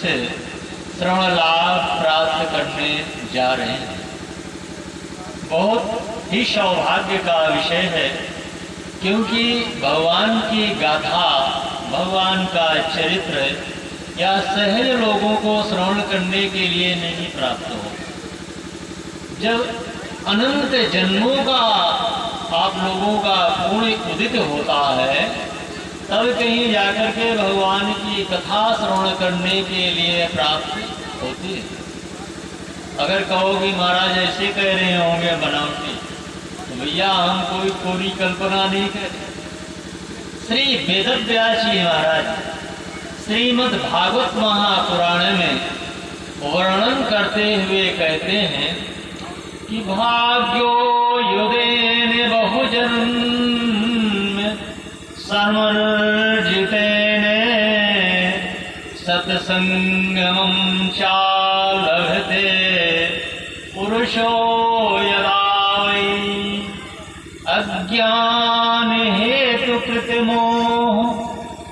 से श्रवण लाभ प्राप्त करने जा रहे हैं। बहुत ही सौभाग्य का विषय है, क्योंकि भगवान की गाथा, भगवान का चरित्र या सहज लोगों को श्रवण करने के लिए नहीं प्राप्त हो। जब अनंत जन्मों का आप लोगों का पुण्य उदित होता है, तब कहीं जाकर के भगवान की कथा श्रवण करने के लिए प्राप्त होती है। अगर कहो कि महाराज ऐसे कह रहे होंगे बनावटी, तो भैया हम कोई पूरी कल्पना नहीं करते। श्री वेदव्यास जी महाराज श्रीमद् भागवत महापुराण में वर्णन करते हुए कहते हैं कि भाग्यो युदेन बहुजन्म समर्जितेन सत्संगमं च लभते पुरुषो यदा वै अज्ञान हेतु कृतमोह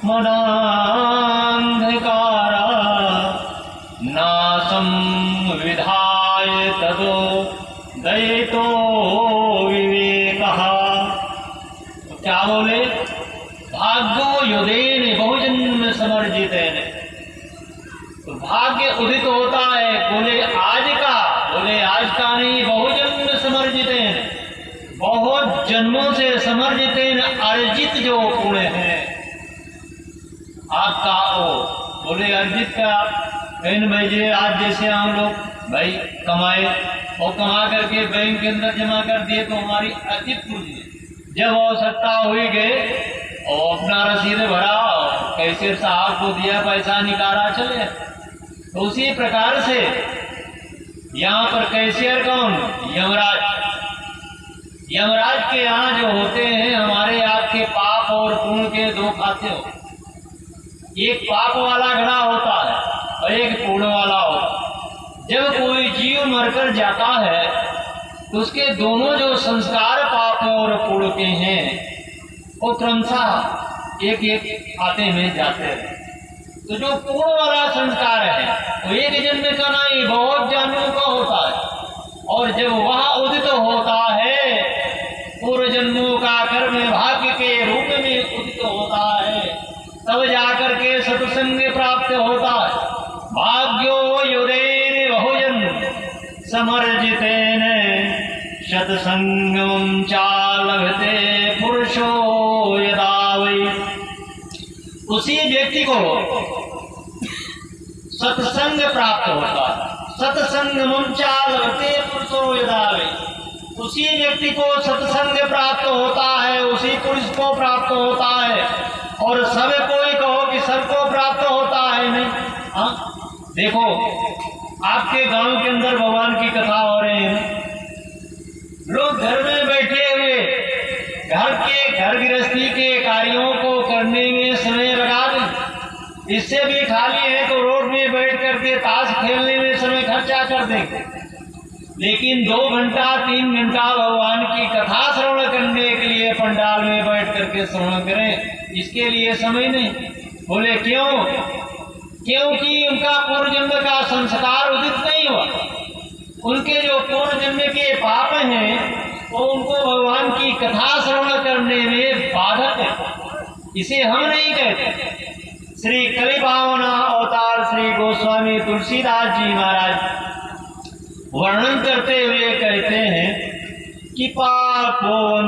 मदान्धकारा नासं विधाय तदो दयितो विवेकः। तो क्या बोले? भाग्यो युदेन बहुजन्म समर्जितेन। तो भाग्य उदित होता है, बोले आज का, बोले आज का नहीं, बहुजन्म समर्जितेन, बहुत जन्मों से समर्जितेन अर्जित जो पुण्य है आपका वो, बोले अर्जित का कहीं भाई जी आज जैसे हम लोग भाई कमाए और कमा करके बैंक के अंदर जमा कर दिए तो हमारी अर्जित पूंजी, जब आवश्यकता हुई गए और अपना रसीद भरा और कैशियर साहब को दिया, पैसा निकाला, चले। तो उसी प्रकार से यहाँ पर कैशियर कौन? यमराज। यमराज के यहाँ जो होते हैं हमारे आपके पाप और पुण्य के दो खाते हो, एक पाप वाला घड़ा होता है और एक पुण्य वाला होता है। जब कोई जीव मरकर जाता है तो उसके दोनों जो संस्कार पाप और पुण्य के हैं वो क्रमशः एक एक खाते में जाते हैं। तो जो पूर्ण वाला संस्कार है वो एक जन्म का नहीं, बहुत जन्मों का होता है। और जब वह उदित होता है, पूर्व जन्मों का कर्म भाग्य के रूप में उदित होता है, तब जाकर के सत्संग प्राप्त होता है। भाग्यो युदेन बहुजन्म समर्जितेन सत्संगं च लभते पुरुषो यदा वै। उसी व्यक्ति को सत्संग प्राप्त होता है। सत्संगं च लभते पुरुषो यदा वै। उसी व्यक्ति को सत्संग प्राप्त होता है, उसी पुरुष को प्राप्त होता है। और सब कोई कहो कि सबको प्राप्त होता है, नहीं। हाँ देखो, आपके गांव के अंदर भगवान की कथा हो रही है, लोग घर में बैठे हुए घर गृहस्थी के कार्यों को करने में समय लगा दें। इससे भी खाली है तो रोड में बैठ करके ताश खेलने में समय खर्चा कर देंगे, लेकिन 2 घंटा 3 घंटा भगवान की कथा श्रवण करने के लिए पंडाल में बैठ करके श्रवण करें, इसके लिए समय नहीं। बोले क्यों? क्योंकि उनका पूर्व जन्म का संस्कार उदित नहीं हुआ। उनके जो पूर्व जन्म के पाप हैं वो उनको भगवान की कथा श्रवण करने में बाधक है। इसे हम नहीं कहते। श्री कलिपावना अवतार श्री गोस्वामी तुलसीदास जी महाराज वर्णन करते हुए कहते हैं कि पापोन